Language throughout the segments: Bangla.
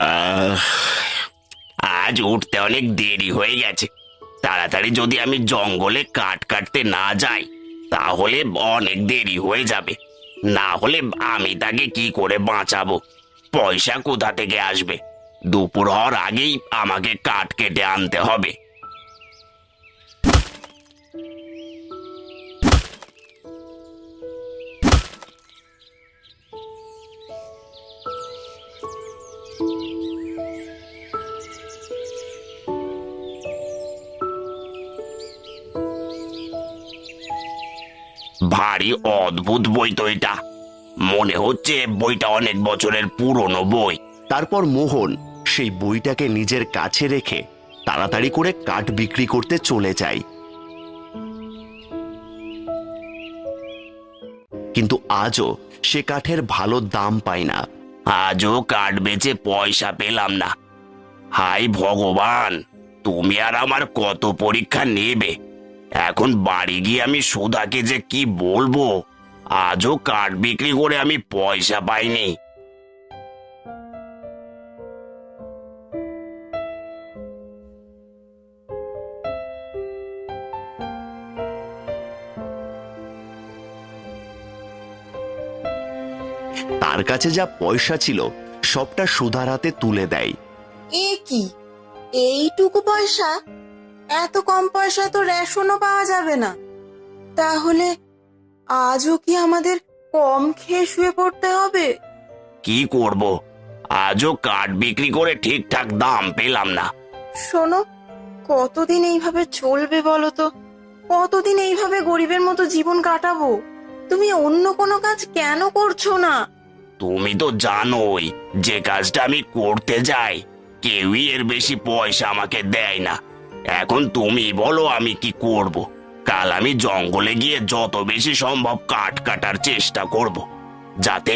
আহ, আজ উঠতে অনেক দেরি হয়ে গেছে। তাড়াতাড়ি যদি আমি জঙ্গলে কাঠ কাটতে না যাই তাহলে অনেক দেরি হয়ে যাবে। না হলে আমি তাকে কি করে বাঁচাবো? পয়সা কোথা থেকে আসবে? দুপুর হওয়ার আগেই আমাকে কাঠ কেটে আনতে হবে। ভারী অদ্ভুত বই তো এটা। মনে হচ্ছে বইটা অনেক বছরের পুরনো বই। তারপর মোহন সেই বইটাকে নিজের কাছে রেখে তাড়াতাড়ি করে কাঠ বিক্রি করতে চলে যায়। কিন্তু আজও সে কাঠের ভালো দাম পায় না। আজও কাঠ বেচে পয়সা পেলাম না। হাই ভগবান, তুমি আর আমার কত পরীক্ষা নেবে? এখন বাড়ি গিয়ে আমি সুধাকে যে কি বলবো? আজও কাঠ বিক্রি করে আমি পয়সা পাইনি। তার কাছে যা পয়সা ছিল সবটা সুধার হাতে তুলে দেয়। এ কি, এইটুকু পয়সা? এত কম পয়সা তো রেশনও পাওয়া যাবে না। তাহলে আজও কি আমাদের কম খেয়ে শুয়ে পড়তে হবে? কি করব? আজও কাঠ বিক্রি করে ঠিকঠাক দাম পেলাম না। শোনো, কতদিন এইভাবে চলবে বলো তো? কতদিন এইভাবে গরিবের মতো জীবন কাটাবো? তুমি অন্য কোনো কাজ কেন করছো না? তুমি তো জানোই যে কাজটা আমি করতে যাই কেউই এর বেশি পয়সা আমাকে দেয় না। এখন তুমি বলো আমি কি করব? কাল আমি জঙ্গলে গিয়ে যত বেশি সম্ভব কাঠ কাটার চেষ্টা করব, যাতে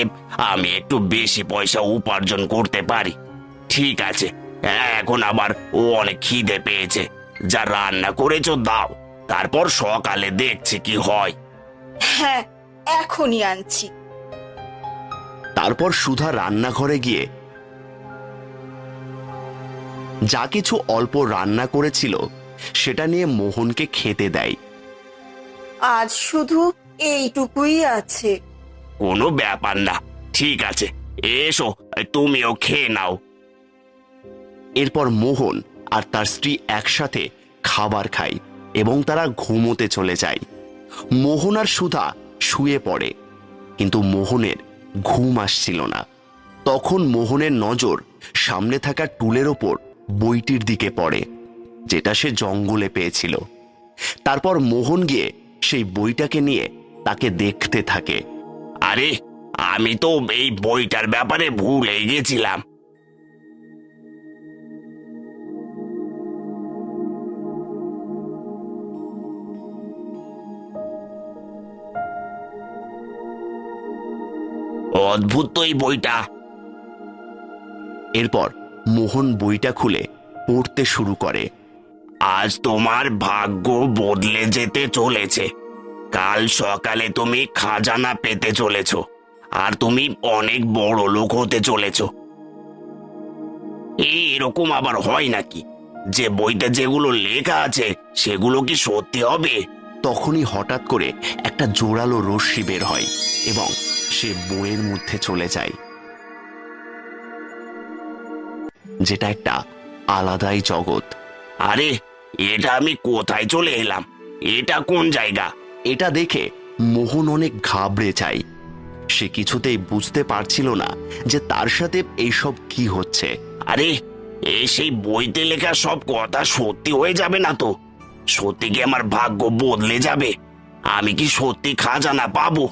আমি একটু বেশি পয়সা উপার্জন করতে পারি। ঠিক আছে, এখন আবার অনেক খিদে পেয়েছে। যা রান্না করেছো দাও, তারপর সকালে দেখছি কি হয়। হ্যাঁ, এখনই আনছি। তারপর সুধা রান্নাঘরে গিয়ে যা কিছু অল্প রান্না করেছিল সেটা নিয়ে মোহনকে খেতে দেয়। আজ শুধু এইটুকুই আছে। কোনো ব্যাপার না, ঠিক আছে, এসো তুমিও খেয়ে নাও। এরপর মোহন আর তার স্ত্রী একসাথে খাবার খায় এবং তারা ঘুমোতে চলে যায়। মোহন আর সুধা শুয়ে পড়ে, কিন্তু মোহনের ঘুম আসছিল না। তখন মোহনের নজর সামনে থাকা টুলের ওপর বইটির দিকে পড়ে, যেটা সে জঙ্গলে পেয়েছিল। তারপর মোহন গিয়ে সেই বইটাকে নিয়ে তাকে দেখতে থাকে। আরে, আমি তো এই বইটার ব্যাপারে ভুলে গেছিলাম। অদ্ভুত তো এই বইটা। এরপর মোহন বইটা খুলে পড়তে শুরু করে। আজ তোমার ভাগ্য বদলে যেতে চলেছে। কাল সকালে তুমি খাজানা পেতে চলেছ, আর তুমি অনেক বড় লোক হতে চলেছ। এরকম আবার হয় নাকি? যে বইতে যেগুলো লেখা আছে সেগুলো কি সত্যি হবে? তখনই হঠাৎ করে একটা জোরালো রশ্মি বের হয় এবং সে বইয়ের মধ্যে চলে যায়, যেটা একটা আলাদাই জগৎ। আরে, এটা আমি কোথায় চলে এলাম? এটা কোন জায়গা? এটা দেখে মোহন অনেক ঘাবড়ে যায়। সে কিছুতেই বুঝতে পারছিল না যে তার সাথে এইসব কি হচ্ছে। আরে, সেই বইতে লেখা সব কথা সত্যি হয়ে যাবে না তো? সত্যি কি আমার ভাগ্য বদলে যাবে? আমি কি সত্যি খাজানা পাবো?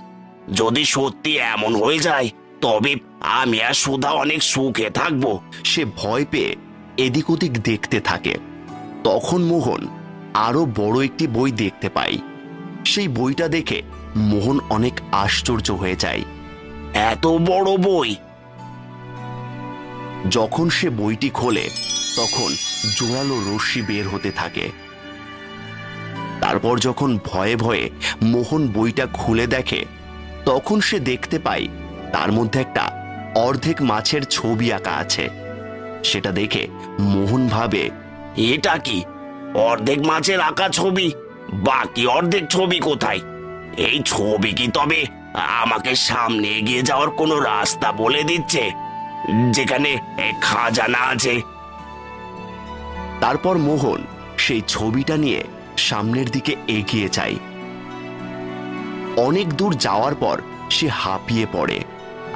যদি সত্যি এমন হয়ে যায় তবে আমি আর সুধা অনেক সুখে থাকবো। সে ভয় পেয়ে এদিক ওদিক দেখতে থাকে। তখন মোহন আরো বড় একটি বই দেখতে পায়। সেই বইটা দেখে মোহন অনেক আশ্চর্য হয়ে যায়। এত বড় বই! যখন সে বইটি খোলে তখন জোরালো রশ্মি বের হতে থাকে। তারপর যখন ভয়ে ভয়ে মোহন বইটা খুলে দেখে, তখন সে দেখতে পায় তার মধ্যে একটা অর্ধেক মাছের ছবি আঁকা আছে। সেটা দেখে মোহন ভাবে, এটা কি অর্ধেক মাছের আঁকা ছবি, বাকি অর্ধেক ছবি কোথায়? এই ছবি কি তবে আমাকে সামনে এগিয়ে যাওয়ার কোনো রাস্তা বলে দিচ্ছে, যেখানে খাজানা আছে? তারপর মোহন সেই ছবিটা নিয়ে সামনের দিকে এগিয়ে যায়। অনেক দূর যাওয়ার পর সে হাঁপিয়ে পড়ে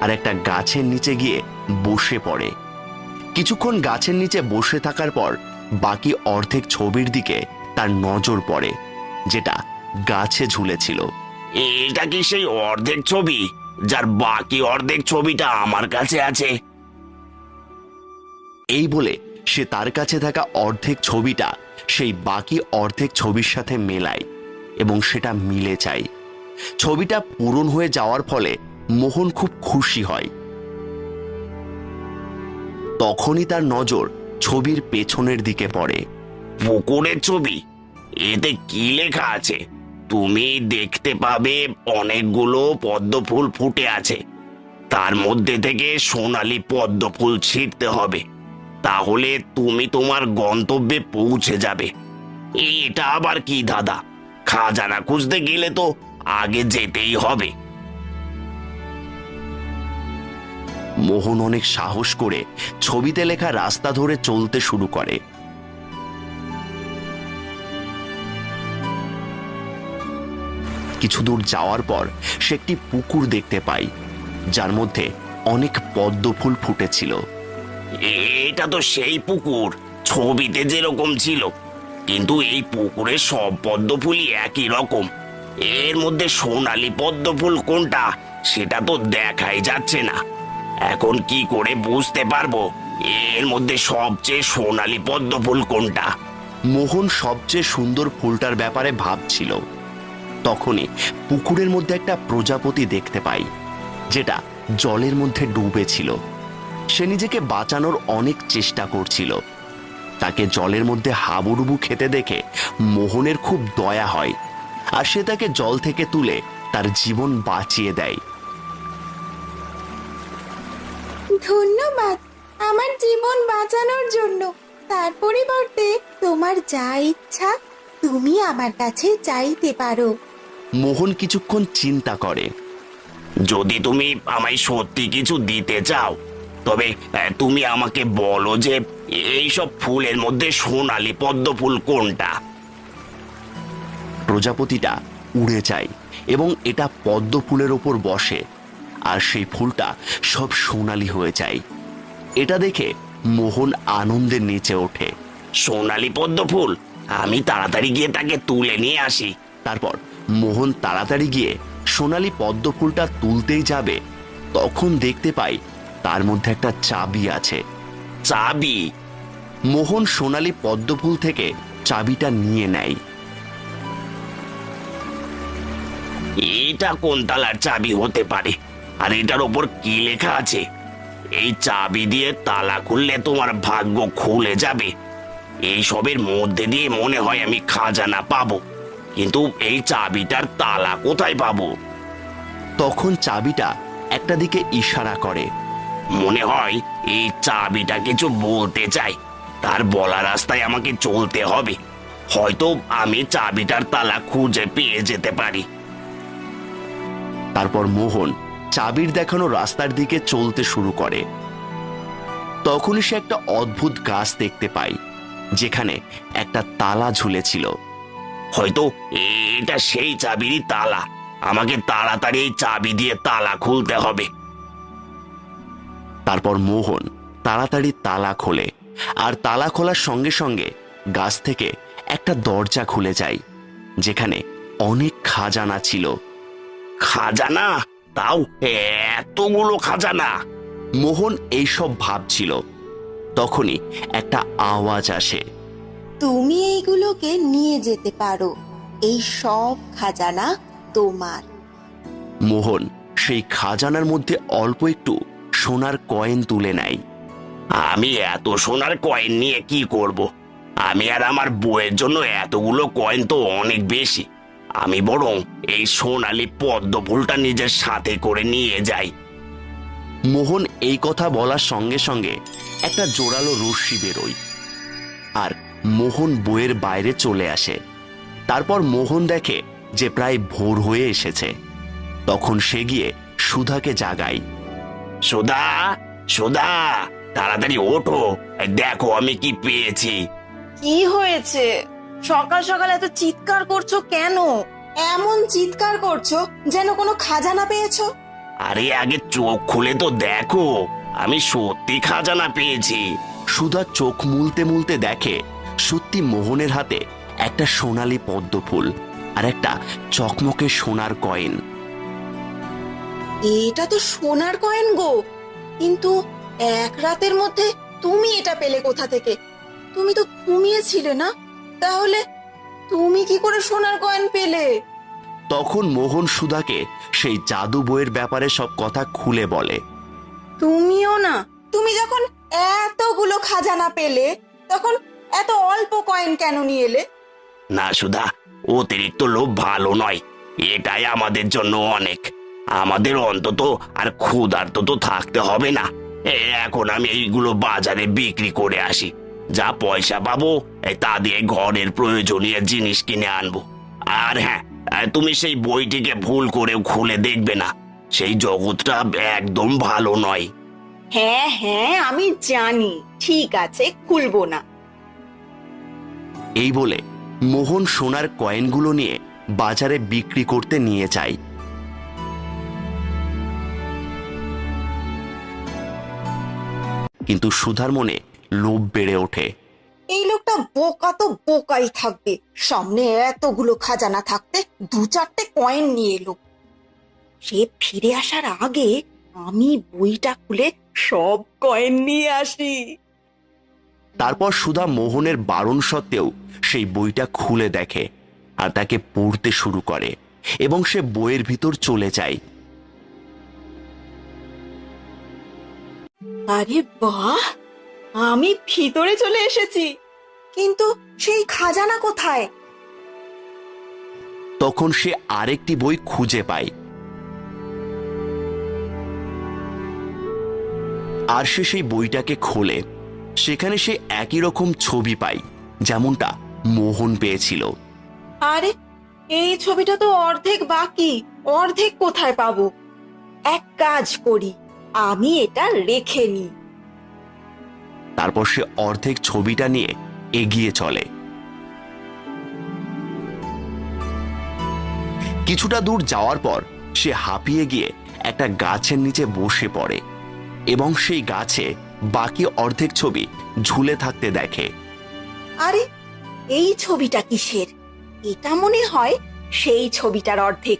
আর একটা গাছের নিচে গিয়ে বসে পড়ে। কিছুক্ষণ গাছের নিচে বসে থাকার পর বাকি অর্ধেক ছবির দিকে তার নজর পড়ে, যেটা গাছে ঝুলেছিল। এটা কি সেই অর্ধেক ছবি, যার বাকি অর্ধেক ছবিটা আমার কাছে আছে? এই বলে সে তার কাছে থাকা অর্ধেক ছবিটা সেই বাকি অর্ধেক ছবির সাথে মেলায় এবং সেটা মিলে যায়। ছবিটা পূরণ হয়ে যাওয়ার ফলে মোহন খুব খুশি হয়। তখনই তার নজর ছবির পেছনের দিকে পড়ে। পুকুরের ছবি, এতে কি লেখা আছে? তুমি দেখতে পাবে অনেকগুলো পদ্ম ফুল ফুটে আছে, তার মধ্যে থেকে সোনালী পদ্ম ফুল ছিঁড়তে হবে, তাহলে তুমি তোমার গন্তব্যে পৌঁছে যাবে। এটা আবার কি দাদা? খাজানা খুঁজতে গেলে তো আগে যেতেই হবে। মোহন অনেক সাহস করে ছবিতে লেখা রাস্তা ধরে চলতে শুরু করে। কিছু দূর যাওয়ার পর সে একটি পুকুর দেখতে পায়, যার মধ্যে অনেক পদ্ম ফুল ফুটেছিল। এটা তো সেই পুকুর ছবিতে যেরকম ছিল, কিন্তু এই পুকুরের সব পদ্ম ফুলই একই রকম। এর মধ্যে সোনালী পদ্ম ফুল কোনটা সেটা তো দেখাই যাচ্ছে না। এখন কি করে বুঝতে পারবো এর মধ্যে সবচেয়ে সোনালী পদ্ম ফুল কোনটা? মোহন সবচেয়ে সুন্দর ফুলটার ব্যাপারে ভাবছিল। তখনই পুকুরের মধ্যে একটা প্রজাপতি দেখতে পাই, যেটা জলের মধ্যে ডুবেছিল। সে নিজেকে বাঁচানোর অনেক চেষ্টা করছিল। তাকে জলের মধ্যে হাবুডুবু খেতে দেখে মোহনের খুব দয়া হয়, আর সে তাকে জল থেকে তুলে তার জীবন বাঁচিয়ে দেয়। ধন্যবাদ আমার জীবন বাঁচানোর জন্য। তার পরিবর্তে তোমার যা ইচ্ছা তুমি আমার কাছে চাইতে পারো। মোহন কিছুক্ষণ চিন্তা করে। যদি তুমি আমায় সত্যি কিছু দিতে চাও, তবে তুমি আমাকে বলো যে এইসব ফুলের মধ্যে সোনালী পদ্ম ফুল কোনটা? প্রজাপতিটা উড়ে যায় এবং এটা পদ্ম ফুলের ওপর বসে, আর সেই ফুলটা সব সোনালী হয়ে যায়। এটা দেখে মোহন আনন্দে নেচে ওঠে। সোনালী পদ্ম ফুল, আমি তাড়াতাড়ি গিয়ে তাকে তুলে নিয়ে আসি। তারপর মোহন তাড়াতাড়ি গিয়ে সোনালী পদ্ম ফুলটা তুলতেই যাবে, তখন দেখতে পাই তার মধ্যে একটা চাবি আছে। চাবি? মোহন সোনালী পদ্ম ফুল থেকে চাবিটা নিয়ে নেয়। এটা কোন তালার চাবি হতে পারে, আর এটার ওপর কি লেখা আছে? এই চাবি দিয়ে তালা খুললে তোমার ভাগ্য খুলে যাবে। এই সবের মধ্যে দিয়ে মনে হয় আমি খাজানা পাবো, কিন্তু এই চাবিটার তালা কোথায় পাবো? তখন চাবিটা একটা দিকে ইশারা করে। মনে হয় এই চাবিটা কিছু বলতে চাই, তার বলা রাস্তায় আমাকে চলতে হবে। হয়তো আমি চাবিটার তালা খুঁজে পেয়ে যেতে পারি। তারপর মোহন চাবির দেখানো রাস্তার দিকে চলতে শুরু করে। তখনই সে একটা অদ্ভুত গাছ দেখতে পায়, যেখানে একটা তালা ঝুলেছিল। হয়তো এটা সেই চাবিরই তালা। আমাকে তাড়াতাড়ি এই চাবি দিয়ে তালা খুলতে হবে। তারপর মোহন তাড়াতাড়ি তালা খোলে, আর তালা খোলার সঙ্গে সঙ্গে গাছ থেকে একটা দরজা খুলে যায়, যেখানে অনেক খাজানা ছিল। খাজানা? তাও এতগুলো খাজানা? মোহন এইসব ভাবছিল। তখনই একটা আওয়াজ আসে। তুমি এইগুলোকে নিয়ে যেতে পারো, এই সব খাজানা তোমার। মোহন সেই খাজানার মধ্যে অল্প একটু সোনার কয়েন তুলে নেয়। আমি এত সোনার কয়েন নিয়ে কি করব? আমি আর আমার বউয়ের জন্য এতগুলো কয়েন তো অনেক বেশি। আমি বরং এই সোনালী পদ্ম ফুলটা নিজের সাথে করে নিয়ে যাই। মোহন এই কথা বলার সঙ্গে সঙ্গে একটা জোরালো রশ্মি বেরোয় আর মোহন বইয়ের বাইরে চলে আসে। তারপর মোহন দেখে যে প্রায় ভোর হয়ে এসেছে। তখন সে গিয়ে সুধাকে জাগায়। সুধা, সুধা, তাড়াতাড়ি ওঠো, এই দেখো আমি কি পেয়েছি। কি হয়েছে? সকাল সকাল এত চিৎকার করছো কেন? এমন চিৎকার করছো যেন কোনো খাজানা পেয়েছো। আরে আগে চোখ খুলে তো দেখো, আমি সত্যি খাজানা পেয়েছি। সুধা চোখ মুলতে মুলতে দেখে সত্যি মোহনের হাতে একটা সোনালী পদ্ম ফুল আর একটা চকমকে সোনার কয়েন। এটা তো সোনার কয়েন গো, কিন্তু এক রাতের মধ্যে তুমি এটা পেলে কোথা থেকে? তুমি তো ঘুমিয়েছিলে না, তাহলে তুমি কি করে সোনার কয়েন পেলে? তখন মোহন সুধাকে সেই জাদু বইয়ের ব্যাপারে সব কথা খুলে বলে। তুমিও না, তুমি যখন এতগুলো খাজানা পেলে তখন এত অল্প কয়েন কেন নিয়ে এলে? না সুধা, অতিরিক্ত লোভ ভালো নয়, এটাই আমাদের জন্য অনেক। আমাদের অন্তত আর ক্ষুধার্ত তো থাকতে হবে না। এখন আমি এইগুলো বাজারে বিক্রি করে আসি, যা পয়সা পাবো তা দিয়ে ঘরের প্রয়োজনীয় জিনিস কিনে আনবো। আর হ্যাঁ, তুমি সেই বইটিকে ভুল করেও খুলে দেখবে না, সেই জগৎটা একদম ভালো নয়। হ্যাঁ হ্যাঁ, আমি জানি, ঠিক আছে, খুলবো না। এই বলে মোহন সোনার কয়েনগুলো নিয়ে বাজারে বিক্রি করতে নিয়ে যায়। কিন্তু সুধার মনে লোভ বেড়ে ওঠে। এই লোকটা বোকা তো বোকাই থাকবে, সামনে এতগুলো খাজানা থাকতে দু চারটে কয়েন নিয়ে এলো। সে ফিরে আসার আগে আমি বইটা খুলে সব কয়েন নিয়ে আসি। তারপর সুধা মোহনের বারণ সত্ত্বেও সেই বইটা খুলে দেখে আর তাকে পড়তে শুরু করে এবং সে বইয়ের ভিতর চলে যায়। আরে বাহ, আমি ভিতরে চলে এসেছি, কিন্তু সেই খাজানা কোথায়? তখন সে আরেকটি বই খুঁজে পায় আর সে সেই বইটাকে খোলে। সেখানে সে একই রকম ছবি পায় যেমনটা মোহন পেয়েছিল। আরে, এই ছবিটা তো অর্ধেক বাকি, অর্ধেক কোথায় পাবো? এক কাজ করি, আমি এটা রেখে নিই। তারপর সে অর্ধেক ছবিটা নিয়ে এগিয়ে চলে। কিছুটা দূর যাওয়ার পর সে হাঁপিয়ে গিয়ে একটা গাছের নিচে বসে পড়ে এবং সেই গাছে বাকি অর্ধেক ছবি ঝুলে থাকতে দেখে। আরে, এই ছবিটা কিসের? এটা মনে হয় সেই ছবিটার অর্ধেক,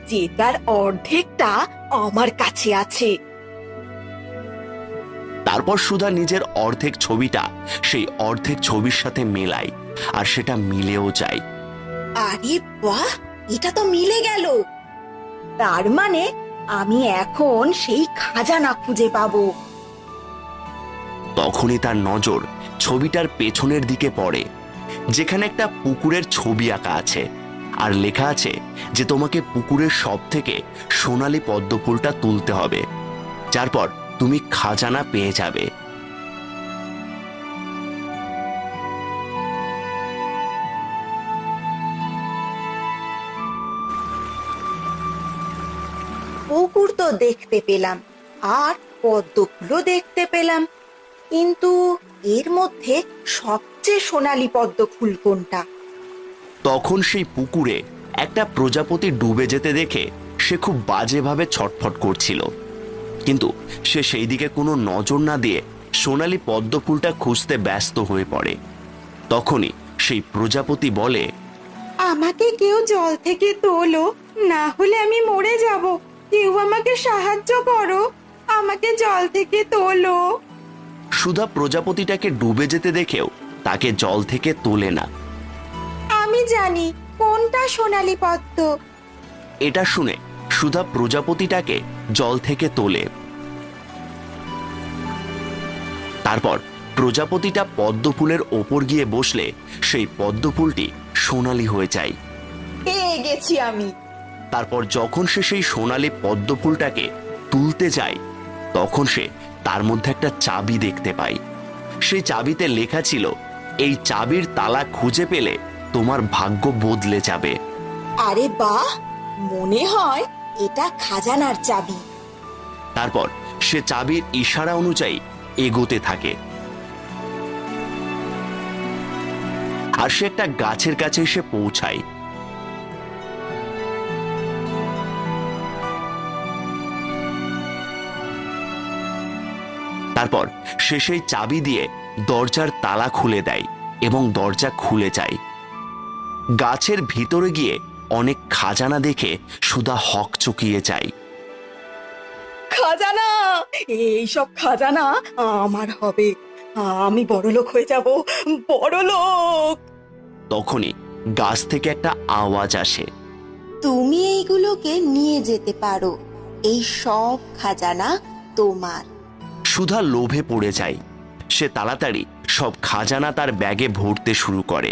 যেটার অর্ধেকটা আমার কাছে আছে। তারপর সুধা নিজের অর্ধেক ছবিটা সেই অর্ধেক ছবির সাথে মেলায় আর সেটা মিলেও যায়। আরে বাহ, এটা তো মিলে গেল। তার মানে আমি এখন সেই খাজানা খুঁজে পাবো। তখনই তার নজর ছবিটার পেছনের দিকে পড়ে, যেখানে একটা পুকুরের ছবি আঁকা আছে আর লেখা আছে যে তোমাকে পুকুরের সব থেকে সোনালী পদ্ম ফুলটা তুলতে হবে, যারপর তুমি খাজানা পেয়ে যাবে। পুকুর তো দেখতে পেলাম আর পদ্ম ফুলও দেখতে পেলাম, কিন্তু এর মধ্যে সবচেয়ে সোনালী পদ্ম ফুল কোনটা? তখন সেই পুকুরে একটা প্রজাপতি ডুবে যেতে দেখে সে খুব বাজেভাবে ছটফট করছিল, কিন্তু সে সেই দিকে কোনো নজর না দিয়ে সোনালী পদ্ম ফুলটা খুঁজতে ব্যস্ত হয়ে পড়ে। তখনই সেই প্রজাপতি বলে, আমাকে কেউ জল থেকে তোলো, না হলে আমি মরে যাব। কেউ আমাকে সাহায্য করো, আমাকে জল থেকে তোলো। সুধা প্রজাপতিটাকে ডুবে যেতে দেখেও তাকে জল থেকে তোলে না। আমি জানি কোনটা সোনালী পদ্ম। এটা শুনে সুধা প্রজাপতিটাকে জল থেকে তোলে। তারপর প্রজাপতিটা পদ্ম ফুলের ওপর গিয়ে বসলে সেই পদ্ম ফুলটি সোনালী হয়ে যায়। পেয়ে গেছি আমি। তারপর যখন সে সেই সোনালী পদ্ম ফুলটাকে তুলতে যায়, তখন সে তার মধ্যে একটা চাবি দেখতে পায়। সেই চাবিতে লেখা ছিল, এই চাবির তালা খুঁজে পেলে তোমার ভাগ্য বদলে যাবে। আরে বাহ, মনে হয় এটা খাজানার চাবি। তারপর সে চাবির ইশারা অনুযায়ী এগোতে থাকে, আর সে একটা গাছের কাছে এসে পৌঁছায়। তারপর সে সেই চাবি দিয়ে দরজার তালা খুলে দেয় এবং দরজা খুলে যায়। গাছের ভিতরে গিয়ে অনেক খাজানা দেখে সুধা হকচকিয়ে যায়। খাজানা, এইসব খাজানা আমার হবে, আমি বড়লোক হয়ে যাব, বড়লোক। তখনই গাছ থেকে একটা আওয়াজ আসে, তুমি এইগুলোকে নিয়ে যেতে পারো, এই সব খাজানা তোমার। সুধা লোভে পড়ে যায়। সে তাড়াতাড়ি সব খাজানা তার ব্যাগে ভরতে শুরু করে।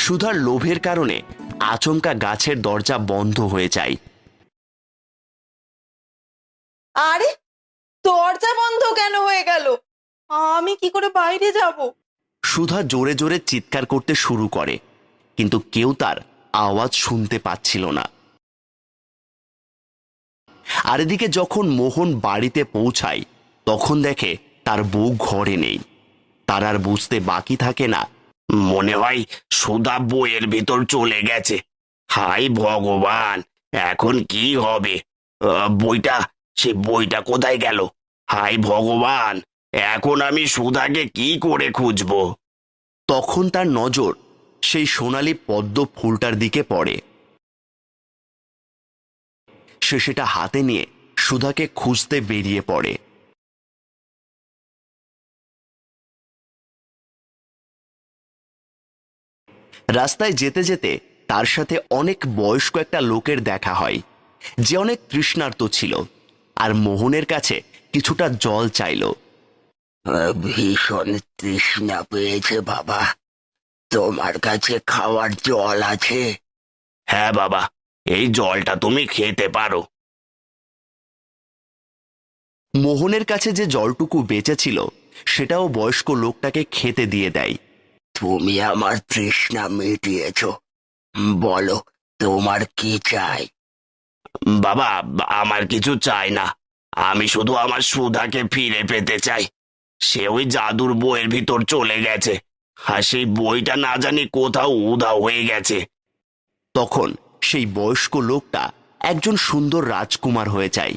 সুধার লোভের কারণে আচমকা গাছের দরজা বন্ধ হয়ে যায়। আরে, দরজা বন্ধ কেন হয়ে গেল? আমি কি করে বাইরে যাব? সুধা জোরে জোরে চিৎকার করতে শুরু করে, কিন্তু কেউ তার আওয়াজ শুনতে পাচ্ছিল না। আর এদিকে যখন মোহন বাড়িতে পৌঁছায়, তখন দেখে তার বউ ঘরে নেই। তার আর বুঝতে বাকি থাকে না, মনে হয় সুধা বইয়ের ভিতর চলে গেছে। হাই ভগবান, এখন কি হবে? সে বইটা কোথায় গেল? হাই ভগবান, এখন আমি সুধাকে কি করে খুঁজবো? তখন তার নজর সেই সোনালী পদ্ম ফুলটার দিকে পড়ে। সে সেটা হাতে নিয়ে সুধাকে খুঁজতে বেরিয়ে পড়ে। রাস্তায় যেতে যেতে তার সাথে অনেক বয়স্ক একটা লোকের দেখা হয়, যে অনেক তৃষ্ণার্ত ছিল আর মোহনের কাছে কিছুটা জল চাইল। ভীষণ তৃষ্ণা পেয়েছে বাবা, তোমার কাছে খাওয়ার জল আছে? হ্যাঁ বাবা, এই জলটা তুমি খেতে পারো। মোহনের কাছে যে জলটুকু বেঁচে ছিল সেটাও বয়স্ক লোকটাকে খেতে দিয়ে দেয়। তুমি আমার তৃষ্ণা মিটিয়েছ, বলো তোমার কি চাই? বাবা, আমার কিছু চাই না, আমি শুধু আমার সুধাকে ফিরে পেতে চাই। সে ওই জাদুর বইয়ের ভিতর চলে গেছে, আর সেই বইটা না জানি কোথাও উধাও হয়ে গেছে। তখন সেই বয়স্ক লোকটা একজন সুন্দর রাজকুমার হয়ে যায়,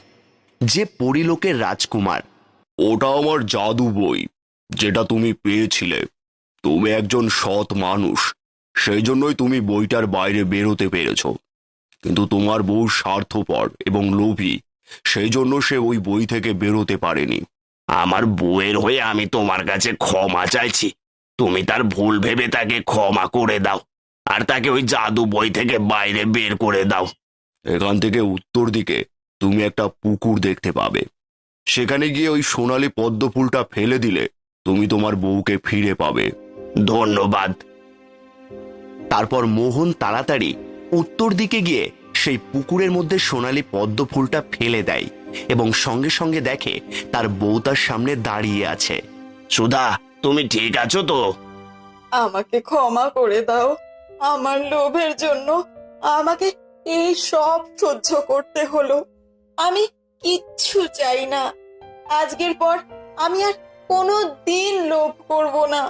যে পরিলোকের রাজকুমার। ওটা আমার জাদু বই, যেটা তুমি পেয়েছিলে। তুমি একজন সৎ মানুষ, সেই জন্যই তুমি বইটার বাইরে বেরোতে পেরেছ। কিন্তু তোমার বউ স্বার্থপর এবং লোভী, সেই জন্য সে ওই বই থেকে বেরোতে পারেনি। আমার বউয়ের হয়ে আমি তোমার কাছে ক্ষমা চাইছি, তুমি তার ভুল ভেবে তাকে ক্ষমা করে দাও, আর তাকে ওই জাদু বই থেকে বাইরে বের করে দাও। এখান থেকে উত্তর দিকে তুমি একটা পুকুর দেখতে পাবে। সেখানে গিয়ে ওই সোনালী পদ্ম ফুলটা ফেলে দিলে তুমি তোমার বউকে ফিরে পাবে। ধন্যবাদ। তারপর মোহন তাড়াতাড়ি উত্তর দিকে গিয়ে সেই পুকুরের মধ্যে সোনালী পদ্ম ফুলটা ফেলে দেয় এবং সঙ্গে সঙ্গে দেখে তার বউ তার সামনে দাঁড়িয়ে আছে। সুধা, তুমি ঠিক আছো তো? আমাকে ক্ষমা করে দাও, আমার লোভের জন্য আমাকে এই সব সহ্য করতে হলো। আমি কিচ্ছু চাই না, আজকের পর আমি আর কোনো দিন লোভ করব না।